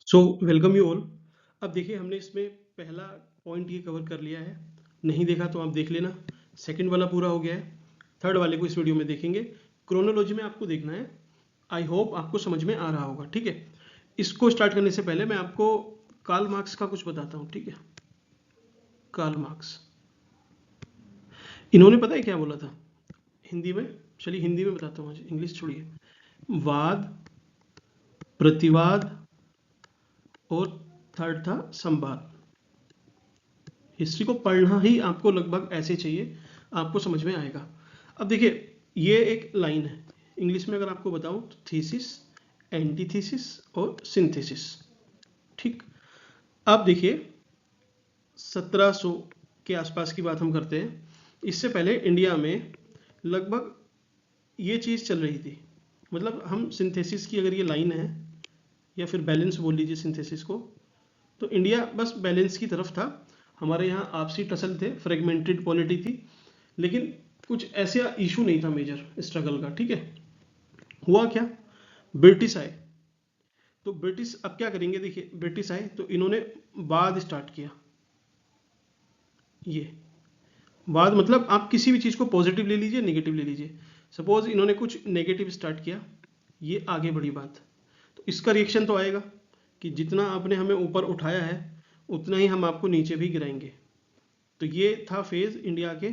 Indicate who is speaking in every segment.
Speaker 1: So welcome you all. अब देखिए हमने इसमें पहला पॉइंट ये कवर कर लिया है। नहीं देखा तो आप देख लेना। सेकंड वाला पूरा हो गया है। थर्ड वाले को इस वीडियो में देखेंगे। क्रोनोलॉजी में आपको देखना है। आई होप आपको समझ में आ रहा होगा। ठीक है, इसको स्टार्ट करने से पहले मैं आपको कार्ल मार्क्स का कुछ बताता हूँ। ठीक है, कार्ल मार्क्स इन्होंने पता है क्या बोला था हिंदी में? चलिए हिंदी में बताता हूँ, इंग्लिश छोड़िए। वाद, प्रतिवाद और थर्ड था संवाद। हिस्ट्री को पढ़ना ही आपको लगभग ऐसे चाहिए, आपको समझ में आएगा। अब देखिए ये एक लाइन है। इंग्लिश में अगर आपको बताऊं तो थीसिस, एंटीथीसिस और सिंथेसिस। ठीक, अब देखिए 1700 के आसपास की बात हम करते हैं। इससे पहले इंडिया में लगभग ये चीज़ चल रही थी। मतलब हम सिंथेसिस की अगर ये लाइन है या फिर बैलेंस बोल लीजिए सिंथेसिस को, तो इंडिया बस बैलेंस की तरफ था। हमारे यहाँ आपसी टसल थे, फ्रेगमेंटेड पॉलिटी थी, लेकिन कुछ ऐसा इशू नहीं था मेजर स्ट्रगल का। ठीक है, हुआ क्या, ब्रिटिश आए। तो ब्रिटिश अब क्या करेंगे, देखिए ब्रिटिश आए तो इन्होंने वाद स्टार्ट किया। ये वाद मतलब आप किसी भी चीज़ को पॉजिटिव ले लीजिए, नेगेटिव ले लीजिए। सपोज इन्होंने कुछ नेगेटिव स्टार्ट किया, ये आगे बढ़ी बात, तो इसका रिएक्शन तो आएगा कि जितना आपने हमें ऊपर उठाया है उतना ही हम आपको नीचे भी गिराएंगे। तो ये था फेज इंडिया के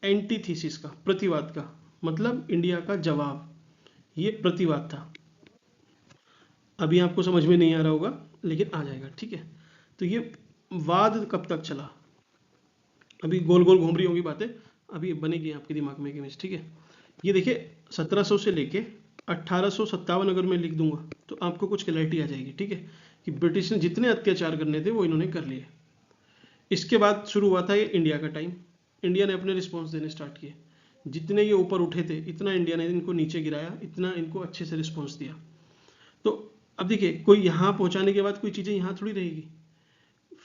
Speaker 1: एंटीथीसिस का, प्रतिवाद का। मतलब इंडिया का जवाब, ये प्रतिवाद था। अभी आपको समझ में नहीं आ रहा होगा लेकिन आ जाएगा। ठीक है, तो ये वाद कब तक चला? अभी गोल गोल घूम रही होंगी बातें, अभी बनेगी आपके दिमाग में एक इमेज। ठीक है, ये देखिए 1700 से लेके 1857 अगर मैं लिख दूंगा तो आपको कुछ क्लैरिटी आ जाएगी। ठीक है, कि ब्रिटिश ने जितने अत्याचार करने थे वो इन्होंने कर लिए। इसके बाद शुरू हुआ था ये इंडिया का टाइम। इंडिया ने अपने रिस्पॉन्स देने स्टार्ट किए। जितने ये ऊपर उठे थे इतना इंडिया ने इनको नीचे गिराया, इतना इनको अच्छे से रिस्पॉन्स दिया। तो अब देखिए कोई यहाँ पहुँचाने के बाद कोई चीज़ें यहाँ थोड़ी रहेगी,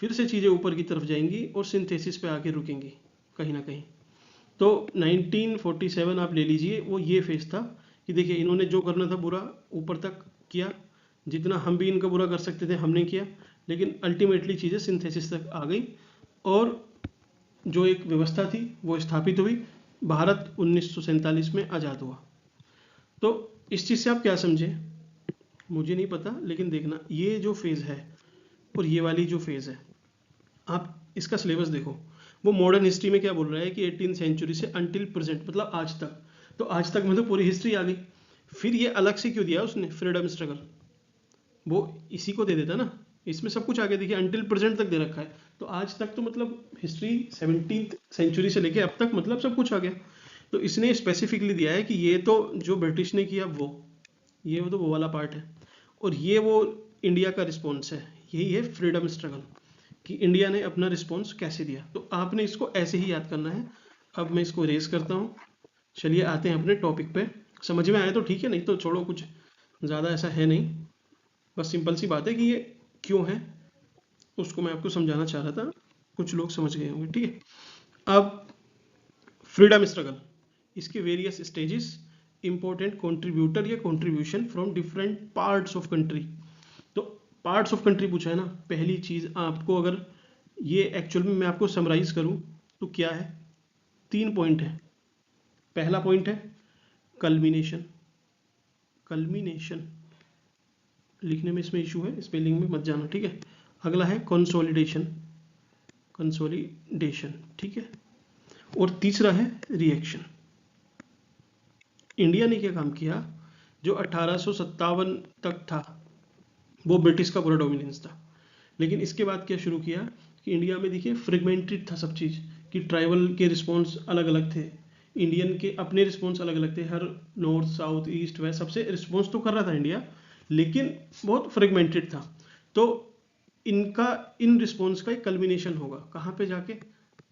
Speaker 1: फिर से चीज़ें ऊपर की तरफ जाएंगी और सिंथेसिस पे आके रुकेंगी कहीं ना कहीं। तो 1947 आप ले लीजिए, वो ये फेज था कि देखिए इन्होंने जो करना था बुरा ऊपर तक किया, जितना हम भी इनका बुरा कर सकते थे हमने किया, लेकिन अल्टीमेटली चीज़ें सिंथेसिस तक आ गई और जो एक व्यवस्था थी वो स्थापित हुई। भारत 1947 में आज़ाद हुआ। तो इस चीज़ से आप क्या समझे मुझे नहीं पता, लेकिन देखना ये जो फेज़ है और ये वाली जो फेज़ है, आप इसका सिलेबस देखो। वो मॉडर्न हिस्ट्री में क्या बोल रहा है कि 18th सेंचुरी से अंटिल प्रेजेंट, मतलब आज तक। तो आज तक मतलब पूरी हिस्ट्री आ गई। फिर ये अलग से क्यों दिया उसने फ्रीडम स्ट्रगल? वो इसी को दे देता ना, इसमें सब कुछ आगे देखिए अंटिल प्रेजेंट तक दे रखा है। तो आज तक तो मतलब हिस्ट्री 17th सेंचुरी से लेके अब तक मतलब सब कुछ आ गया। तो इसने स्पेसिफिकली दिया है कि ये तो जो ब्रिटिश ने किया वो, ये वो तो वो वाला पार्ट है, और ये वो इंडिया का रिस्पॉन्स है। यही है फ्रीडम स्ट्रगल, कि इंडिया ने अपना रिस्पॉन्स कैसे दिया। तो आपने इसको ऐसे ही याद करना है। अब मैं इसको रेज करता हूँ। चलिए आते हैं अपने टॉपिक पे। समझ में आए तो ठीक है, नहीं तो छोड़ो, कुछ ज़्यादा ऐसा है नहीं। बस सिंपल सी बात है कि ये क्यों है उसको मैं आपको समझाना चाह रहा था, कुछ लोग समझ गए होंगे। ठीक है, अब फ्रीडम स्ट्रगल, इसके वेरियस स्टेजेस, इंपॉर्टेंट कंट्रीब्यूटर या contribution from different parts of country. तो पार्ट्स ऑफ कंट्री पूछा है ना। पहली चीज़ आपको अगर ये एक्चुअल में मैं आपको समराइज करूं तो क्या है, 3 पॉइंट है। पहला पॉइंट है कल्मिनेशन। कल्मिनेशन लिखने में इसमें इशू है, स्पेलिंग में मत जाना। ठीक है, अगला है कंसोलिडेशन। कंसोलिडेशन, ठीक है, और तीसरा है रिएक्शन। इंडिया ने क्या काम किया, जो 1857 तक था वो ब्रिटिश का पूरा डोमिनेंस था, लेकिन इसके बाद क्या शुरू किया कि इंडिया में देखिए फ्रेगमेंटेड था सब चीज़, कि ट्राइबल के रिस्पॉन्स अलग अलग थे, इंडियन के अपने रिस्पॉन्स अलग अलग थे। हर नॉर्थ साउथ ईस्ट वेस्ट सबसे रिस्पॉन्स तो कर रहा था इंडिया, लेकिन बहुत फ्रेगमेंटेड था। तो इनका इन रिस्पॉन्स का एक कल्मिनेशन होगा कहाँ पे जाके,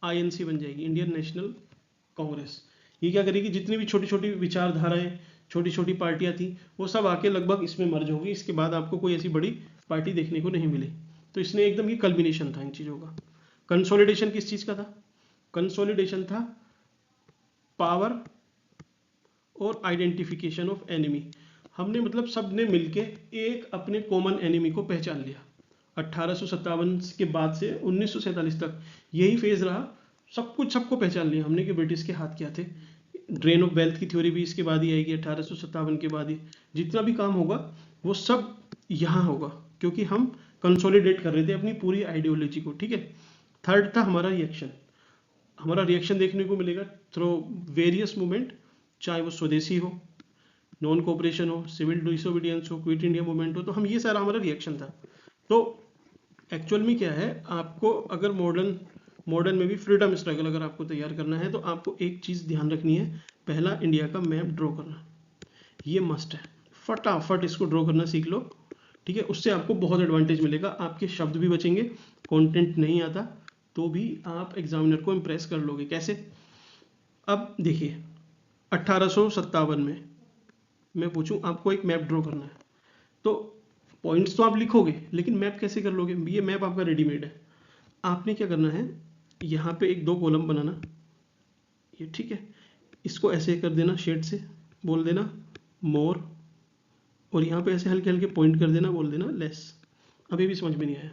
Speaker 1: आईएनसी बन जाएगी, इंडियन नेशनल कांग्रेस। ये क्या करेगी, जितनी भी छोटी छोटी विचारधाराएं, छोटी छोटी पार्टियां थी, वो सब आके लगभग इसमें मर्ज होगी। इसके बाद आपको कोई ऐसी बड़ी पार्टी देखने को नहीं मिली। तो इसने एकदम ये कल्बिनेशन था इन चीज़ों का। कंसोलिडेशन किस चीज़ का था? कंसोलिडेशन था पावर और आइडेंटिफिकेशन ऑफ एनिमी। हमने मतलब सब ने मिलके एक अपने कॉमन एनिमी को पहचान लिया। 1857 के बाद से 1947 तक यही फेज रहा, सब कुछ सबको पहचान लिया हमने कि ब्रिटिश के हाथ क्या थे। ड्रेन ऑफ वेल्थ की थ्योरी भी इसके बाद ही आएगी, 1857 के बाद ही। जितना भी काम होगा वो सब यहाँ होगा, क्योंकि हम कंसोलिडेट कर रहे थे अपनी पूरी आइडियोलॉजी को, ठीक है। थर्ड था हमारा रिएक्शन। हमारा रिएक्शन देखने को मिलेगा थ्रू वेरियस मूवमेंट, चाहे वो स्वदेशी हो, नॉन कोऑपरेशन हो, सिविल डिसोबीडियंस हो, क्विट इंडिया मूवमेंट हो, तो हम ये सारा हमारा रिएक्शन था। तो एक्चुअल में क्या है, आपको अगर मॉडर्न में भी फ्रीडम स्ट्रगल अगर आपको तैयार करना है तो आपको एक चीज़ ध्यान रखनी है, पहला इंडिया का मैप ड्रॉ करना, ये मस्ट है। फटाफट इसको ड्रॉ करना सीख लो, ठीक है। उससे आपको बहुत एडवांटेज मिलेगा, आपके शब्द भी बचेंगे, कंटेंट नहीं आता तो भी आप एग्जामिनर को इम्प्रेस कर लोगे। कैसे? अब देखिए 1857 में मैं पूछूं आपको एक मैप ड्रॉ करना है, तो पॉइंट्स तो आप लिखोगे, लेकिन मैप कैसे कर लोगे? ये मैप आपका रेडीमेड है। आपने क्या करना है, यहाँ पे एक दो कॉलम बनाना, ये ठीक है, इसको ऐसे कर देना, शेड से बोल देना मोर, और यहाँ पे ऐसे हल्के हल्के पॉइंट कर देना, बोल देना लेस। अभी भी समझ में नहीं आया?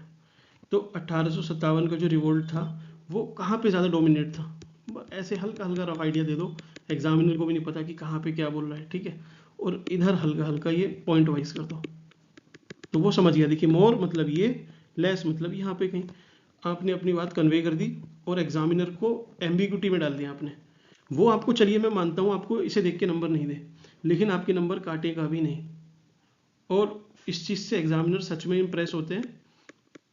Speaker 1: तो 1857 का जो रिवोल्ट था वो कहाँ पे ज़्यादा डोमिनेट था, ऐसे हल्का हल्का रफ आइडिया दे दो, एग्जामिनर को भी नहीं पता कि कहाँ पे क्या बोल रहा है, ठीक है। और इधर हल्का हल्का ये पॉइंट वाइज कर दो, तो वो समझ गया। देखिए मोर मतलब ये, लेस मतलब यहाँ पे कहीं। आपने अपनी बात कन्वे कर दी और एग्जामिनर को एम्बिग्यूटी में डाल दिया आपने। वो आपको, चलिए मैं मानता हूँ आपको इसे देख के नंबर नहीं दे, लेकिन आपके नंबर काटेगा भी नहीं, और इस चीज़ से एग्जामिनर सच में इम्प्रेस होते हैं,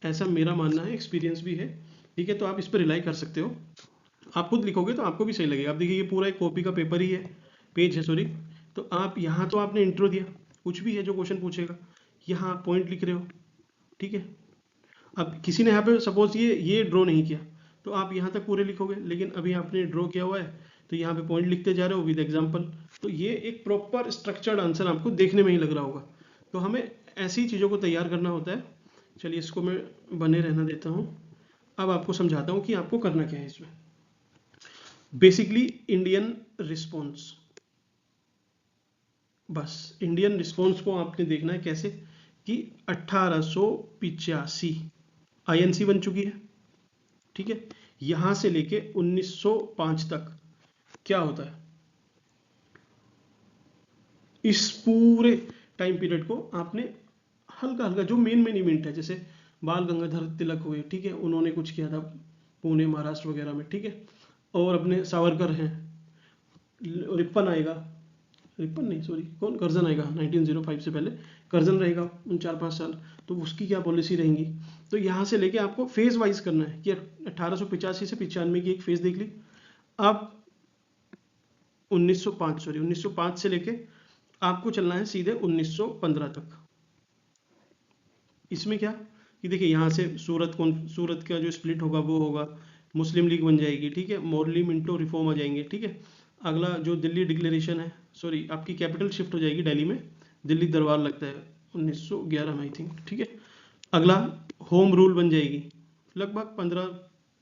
Speaker 1: ऐसा मेरा मानना है, एक्सपीरियंस भी है, ठीक है। तो आप इस पर रिलाई कर सकते हो, आप खुद लिखोगे तो आपको भी सही लगेगा। आप देखिए ये पूरा एक कॉपी का पेपर ही है, पेज है सॉरी। तो आप यहाँ तो आपने इंट्रो दिया, कुछ भी है जो क्वेश्चन पूछेगा, यहाँ आप पॉइंट लिख रहे हो, ठीक है। अब किसी ने यहाँ पे सपोज ये ड्रॉ नहीं किया, तो आप यहाँ तक पूरे लिखोगे, लेकिन अभी आपने ड्रॉ किया हुआ है तो यहाँ पे पॉइंट लिखते जा रहे हो विद एग्जाम्पल। तो ये एक प्रॉपर स्ट्रक्चर्ड आंसर आपको देखने में ही लग रहा होगा। तो हमें ऐसी चीज़ों को तैयार करना होता है। चलिए इसको मैं बने रहना देता हूँ। अब आपको समझाता हूँ कि आपको करना क्या है इसमें। बेसिकली इंडियन रिस्पॉन्स, बस इंडियन रिस्पॉन्स को आपने देखना है कैसे, कि 1885 आईएनसी बन चुकी है, ठीक है। यहां से लेके 1905 तक क्या होता है, इस पूरे टाइम पीरियड को आपने हल्का हल्का, जो मेन इवेंट है, जैसे बाल गंगाधर तिलक हुए, ठीक है, उन्होंने कुछ किया था पुणे महाराष्ट्र वगैरह में, ठीक है। और अपने सावरकर हैं, रिप्पन आएगा, रिपन नहीं सॉरी, कौन, कर्जन आएगा 1905 से पहले, कर्जन रहेगा उन 4-5 साल, तो उसकी क्या पॉलिसी रहेंगी। तो यहाँ से लेके आपको फेज वाइज करना है कि 1885 से 95 की एक फेज देख ली। अब 1905 से लेके आपको चलना है सीधे 1915 तक। इसमें क्या कि देखिए यहाँ से सूरत का जो स्प्लिट होगा वो होगा, मुस्लिम लीग बन जाएगी, ठीक है, मोरली मिंटो रिफॉर्म आ जाएंगे, ठीक है। अगला जो दिल्ली डिक्लेरेशन है, सॉरी आपकी कैपिटल शिफ्ट हो जाएगी दिल्ली में, दिल्ली दरबार लगता है 1911 में आई थिंक, ठीक है। अगला होम रूल बन जाएगी, लगभग 15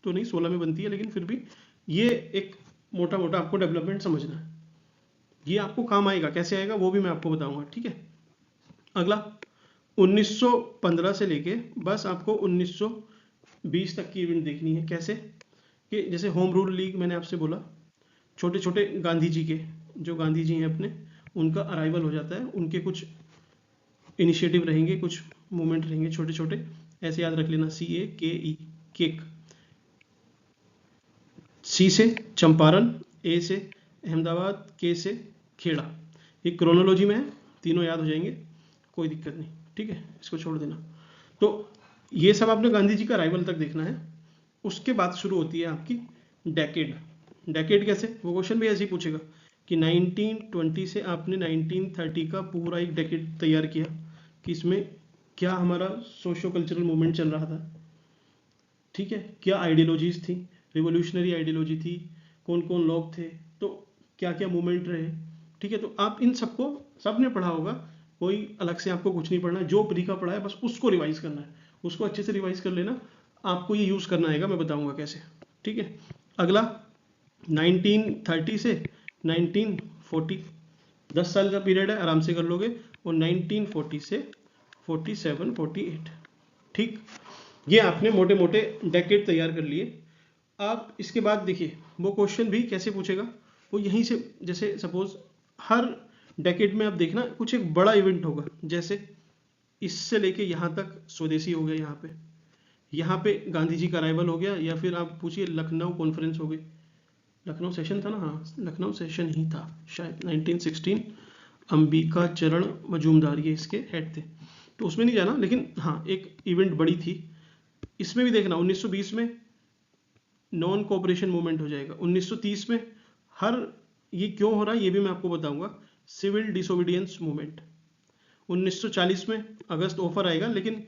Speaker 1: तो नहीं 16 में बनती है, लेकिन फिर भी ये एक मोटा मोटा आपको डेवलपमेंट समझना है, ये आपको काम आएगा। कैसे आएगा वो भी मैं आपको बताऊंगा, ठीक है। अगला 1915 से लेके बस आपको 1920 तक की इवेंट देखनी है। कैसे कि जैसे होम रूल लीग मैंने आपसे बोला, छोटे छोटे गांधी जी के, जो गांधी जी हैं अपने, उनका अराइवल हो जाता है, उनके कुछ इनिशिएटिव रहेंगे, कुछ मूवमेंट रहेंगे छोटे छोटे, ऐसे याद रख लेना, CAKE, केक। C से चंपारण, A से अहमदाबाद, K से खेड़ा। ये क्रोनोलॉजी में है, तीनों याद हो जाएंगे, कोई दिक्कत नहीं, ठीक है, इसको छोड़ देना। तो ये सब आपने गांधी जी का अराइवल तक देखना है। उसके बाद शुरू होती है आपकी डेकेड। डेकेड कैसे, वो क्वेश्चन भी ऐसे ही पूछेगा कि 1920 से आपने 1930 का पूरा एक डेकेड तैयार किया कि इसमें क्या हमारा सोशो कल्चरल मूवमेंट चल रहा था, ठीक है, क्या आइडियोलॉजीज थी, रिवोल्यूशनरी आइडियोलॉजी थी, कौन कौन लोग थे, तो क्या क्या मूवमेंट रहे, ठीक है। तो आप इन सबको, सबने पढ़ा होगा, कोई अलग से आपको कुछ नहीं पढ़ना, जो प्री का पढ़ा है बस उसको रिवाइज करना है, उसको अच्छे से रिवाइज कर लेना, आपको ये यूज़ करना आएगा, मैं बताऊंगा कैसे, ठीक है। अगला 1930 से 1940, 10 साल का पीरियड है, आराम से कर लोगे। और 1940 से 47 48। ठीक, ये आपने मोटे मोटे डेकेड तैयार कर लिए। आप इसके बाद देखिए वो क्वेश्चन भी कैसे पूछेगा, वो यहीं से, जैसे सपोज हर डेकेड में आप देखना कुछ एक बड़ा इवेंट होगा, जैसे इससे लेके यहाँ तक स्वदेशी हो गया, यहाँ पे गांधी जी का अराइवल हो गया, या फिर आप पूछिए लखनऊ कॉन्फ्रेंस हो गई, लखनऊ सेशन था ना, हाँ लखनऊ सेशन ही था शायद 1916, अंबिका चरण मजूमदार ये इसके हेड थे, तो उसमें नहीं जाना, लेकिन हाँ एक इवेंट बड़ी थी। इसमें भी देखना 1920 में नॉन कोऑपरेशन मूवमेंट हो जाएगा, 1930 में हर, ये क्यों हो रहा है ये भी मैं आपको बताऊंगा, सिविल डिसोबीडियंस मूवमेंट। 1940 में अगस्त ऑफर आएगा, लेकिन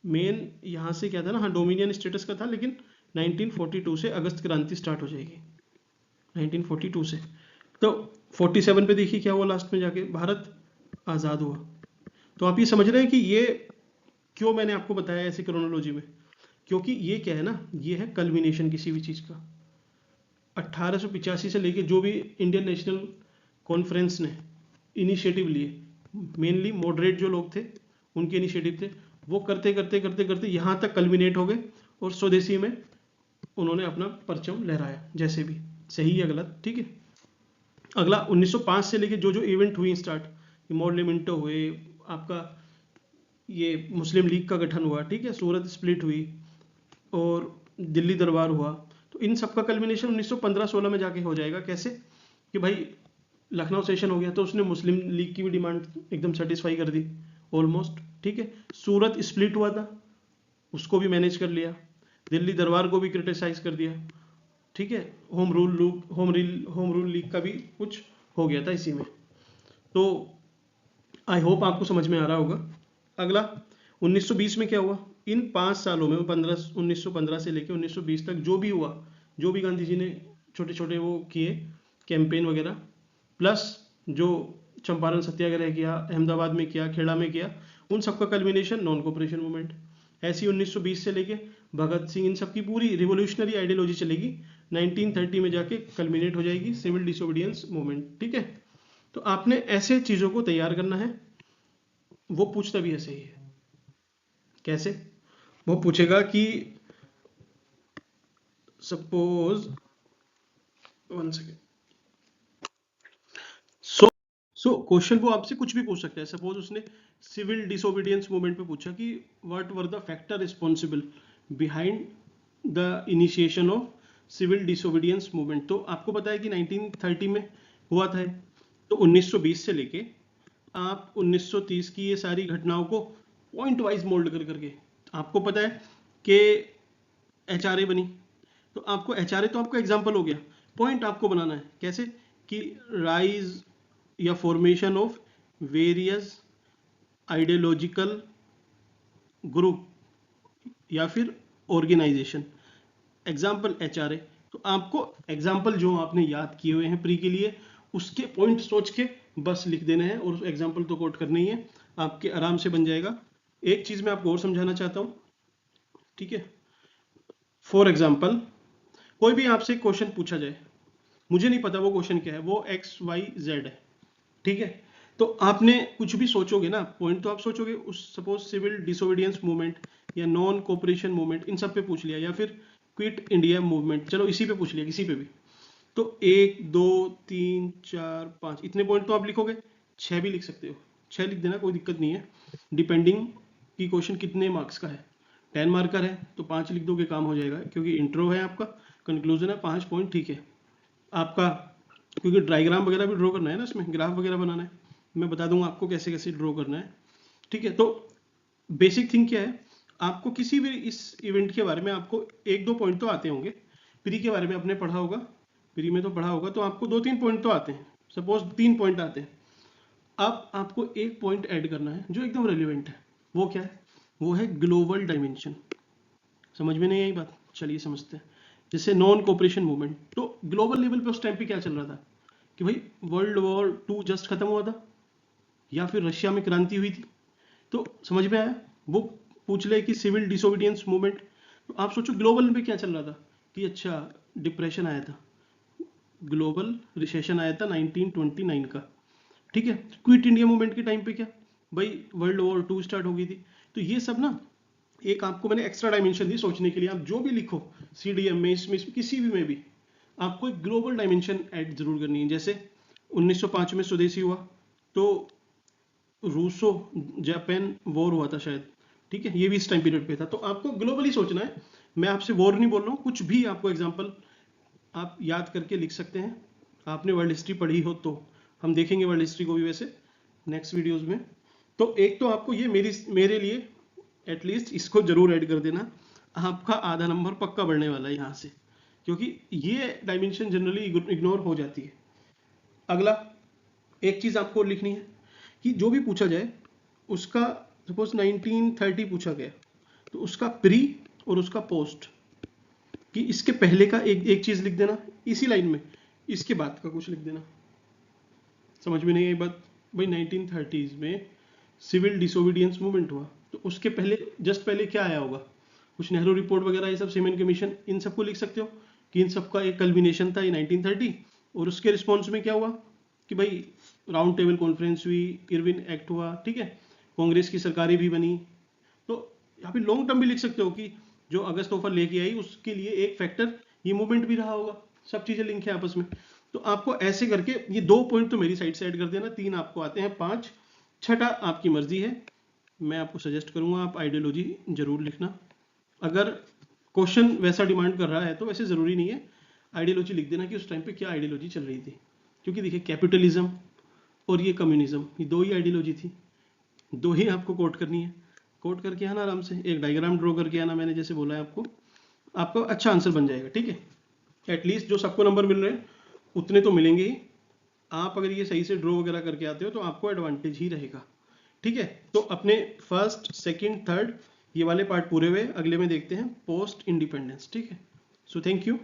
Speaker 1: मेन यहाँ से क्या था ना, हाँ डोमिनियन स्टेटस का था, लेकिन 1942 से अगस्त क्रांति स्टार्ट हो जाएगी, 1942 से। तो 47 पे देखिए क्या हुआ लास्ट में जाके, भारत आज़ाद हुआ। तो आप ये समझ रहे हैं कि ये क्यों मैंने आपको बताया ऐसे क्रोनोलॉजी में, क्योंकि ये क्या है ना, ये है कल्मिनेशन किसी भी चीज़ का। 1885 से लेके जो भी इंडियन नेशनल कॉन्फ्रेंस ने इनिशिएटिव लिए, मेनली मॉडरेट जो लोग थे उनके इनिशिएटिव थे, वो करते करते करते करते यहाँ तक कल्मिनेट हो गए, और स्वदेशी में उन्होंने अपना परचम लहराया, जैसे भी सही या गलत। ठीक है, अगला 1905 से लेके जो जो इवेंट हुई स्टार्ट, मॉडलिमिंटो हुए, आपका ये मुस्लिम लीग का गठन हुआ, ठीक है, सूरत स्प्लिट हुई, और दिल्ली दरबार हुआ, तो इन सब का कल्मिनेशन 1915-16 में जाके हो जाएगा। कैसे कि भाई लखनऊ सेशन हो गया तो उसने मुस्लिम लीग की भी डिमांड एकदम सेटिस्फाई कर दी ऑलमोस्ट, ठीक है। सूरत स्प्लिट हुआ था, उसको भी मैनेज कर लिया, दिल्ली दरबार को भी क्रिटिसाइज कर दिया, ठीक है। होम रूल लीग का भी कुछ हो गया था इसी में। तो आई होप आपको समझ में आ रहा होगा। अगला 1920 में क्या हुआ, इन 5 सालों में 1915 से लेकर 1920 तक जो भी हुआ, जो भी गांधी जी ने छोटे छोटे वो किए कैंपेन वगैरह, प्लस जो चंपारण सत्याग्रह किया, अहमदाबाद में किया, खेड़ा में किया, उन सबका कल्मिनेशन नॉन कोऑपरेशन मूवमेंट। ऐसी 1920 से लेके भगत सिंह, इन सबकी पूरी रिवोल्यूशनरी आइडियोलॉजी चलेगी, 1930 में जाके कल्मिनेट हो जाएगी सिविल डिसोबीडियंस मूवमेंट, ठीक है। तो आपने ऐसे चीज़ों को तैयार करना है। वो पूछता भी ऐसे ही है, कैसे, वो पूछेगा कि suppose, one second, so question वो आपसे कुछ भी पूछ सकता है। सपोज उसने सिविल डिसोबीडियंस मूवमेंट पे पूछा कि what were the factor responsible behind the initiation of civil disobedience movement. तो आपको पता है कि 1930 में हुआ था, तो 1920 से लेके आप 1930 की ये सारी घटनाओं को पॉइंट वाइज मोल्ड कर करके, आपको पता है कि एचआरए बनी, तो आपको एचआरए तो आपका एग्जाम्पल हो गया, पॉइंट आपको बनाना है कैसे, कि राइज या formation of various ideological group या फिर ऑर्गेनाइजेशन, एग्जाम्पल एचआरए। तो आपको एग्जाम्पल जो आपने याद किए हुए हैं प्री के लिए, उसके पॉइंट सोच के बस लिख देने हैं, और एग्जाम्पल तो कोट करना ही है, आपके आराम से बन जाएगा। एक चीज मैं आपको और समझाना चाहता हूं, ठीक है। फॉर एग्जाम्पल कोई भी आपसे क्वेश्चन पूछा जाए, मुझे नहीं पता वो क्वेश्चन क्या है, वो XYZ है, ठीक है। तो आपने कुछ भी सोचोगे ना, पॉइंट तो आप सोचोगे, उस सपोज सिविल डिसोबीडियंस मूवमेंट या नॉन कोऑपरेशन मूवमेंट, इन सब पे पूछ लिया, या फिर क्विट इंडिया मूवमेंट, चलो इसी पे पूछ लिया, किसी पे भी, तो 1 2 3 4 5 इतने पॉइंट तो आप लिखोगे, 6 भी लिख सकते हो, 6 लिख देना, कोई दिक्कत नहीं है, डिपेंडिंग कि क्वेश्चन कितने मार्क्स का है। 10 मार्कर है तो 5 लिख दोगे, काम हो जाएगा, क्योंकि इंट्रो है आपका, कंक्लूजन है, 5 पॉइंट, ठीक है आपका। क्योंकि डायग्राम वगैरह भी ड्रॉ करना है ना, इसमें ग्राफ वगैरह बनाना है, मैं बता दूंगा आपको कैसे कैसे ड्रॉ करना है, ठीक है। तो बेसिक थिंग क्या है, आपको किसी भी इस इवेंट के बारे में आपको 1-2 पॉइंट तो आते होंगे, प्री के बारे में आपने पढ़ा होगा, प्री में तो पढ़ा होगा, तो आपको 2-3 पॉइंट तो आते हैं, सपोज 3 पॉइंट आते हैं। अब आपको एक पॉइंट ऐड करना है जो एकदम रेलिवेंट है, वो क्या है, वो है ग्लोबल डायमेंशन। समझ में नहीं आई बात, चलिए समझते हैं। जैसे नॉन कोऑपरेशन मूवमेंट, तो ग्लोबल लेवल पे उस टाइम पे क्या चल रहा था कि भाई वर्ल्ड वॉर 2 जस्ट खत्म हुआ था, या फिर रशिया में क्रांति हुई थी, तो समझ में आया। वो पूछ ले कि सिविल डिसोबीडियंस मूवमेंट, तो आप सोचो ग्लोबल पे क्या चल रहा था, कि अच्छा डिप्रेशन आया था, ग्लोबल रिसेशन आया था 1929 का, ठीक है। क्विट इंडिया मूवमेंट के टाइम पे क्या, भाई वर्ल्ड वॉर 2 स्टार्ट हो गई थी। तो ये सब ना एक आपको मैंने एक्स्ट्रा डायमेंशन दी सोचने के लिए। आप जो भी लिखो CDM में, इसमें किसी भी में भी आपको एक ग्लोबल डायमेंशन ऐड जरूर करनी है। जैसे 1905 में स्वदेशी हुआ, तो रूसो जापान वॉर हुआ था शायद, ठीक है, ये भी इस टाइम पीरियड पे था। तो आपको ग्लोबली सोचना है। मैं आपसे वॉर नहीं बोल रहा हूँ, कुछ भी आपको एग्जांपल आप याद करके लिख सकते हैं। आपने वर्ल्ड हिस्ट्री पढ़ी हो तो, हम देखेंगे वर्ल्ड हिस्ट्री को भी वैसे नेक्स्ट वीडियोस में। तो एक तो आपको ये मेरे लिए एटलीस्ट इसको जरूर ऐड कर देना। आपका आधा नंबर पक्का बढ़ने वाला है यहाँ से, क्योंकि ये डायमेंशन जनरली इग्नोर हो जाती है। अगला एक चीज आपको लिखनी है कि जो भी पूछा जाए उसका, सपोज 1930 पूछा गया, तो उसका प्री और उसका पोस्ट, कि इसके पहले का एक चीज लिख देना इसी लाइन में, इसके बाद का कुछ लिख देना। समझ में नहीं आई बात? भाई 1930s में सिविल डिसोबीडियंस मूवमेंट हुआ, तो उसके पहले जस्ट पहले क्या आया होगा, कुछ नेहरू रिपोर्ट वगैरह, ये सब सीमेन कमीशन, इन सबको लिख सकते हो कि इन सबका एक कल्बिनेशन था ये 1930। और उसके रिस्पॉन्स में क्या हुआ कि भाई राउंड टेबल कॉन्फ्रेंस हुई, इरविन एक्ट हुआ, ठीक है, कांग्रेस की सरकारें भी बनी। तो यहाँ पे लॉन्ग टर्म भी लिख सकते हो कि जो अगस्त ऑफर लेके आई उसके लिए एक फैक्टर ये मूवमेंट भी रहा होगा। सब चीजें लिंक है आपस में। तो आपको ऐसे करके ये 2 पॉइंट तो मेरी साइड से ऐड कर देना, 3 आपको आते हैं, 5 छठा आपकी मर्जी है। मैं आपको सजेस्ट करूंगा आप आइडियोलॉजी जरूर लिखना। अगर क्वेश्चन वैसा डिमांड कर रहा है तो वैसे जरूरी नहीं है आइडियोलॉजी लिख देना कि उस टाइम पे क्या आइडियोलॉजी चल रही थी। क्योंकि देखिए कैपिटलिज्म और ये कम्युनिज्म, ये 2 ही आइडियोलॉजी थी, 2 ही आपको कोट करनी है। कोट करके आना आराम से, एक डायग्राम ड्रॉ करके आना, मैंने जैसे बोला है आपको, आपका अच्छा आंसर बन जाएगा। ठीक है, एटलीस्ट जो सबको नंबर मिल रहे हैं उतने तो मिलेंगे ही। आप अगर ये सही से ड्रॉ वगैरह करके आते हो तो आपको एडवांटेज ही रहेगा। ठीक है, तो अपने फर्स्ट सेकंड थर्ड ये वाले पार्ट पूरे हुए। अगले में देखते हैं पोस्ट इंडिपेंडेंस। ठीक है, सो थैंक यू।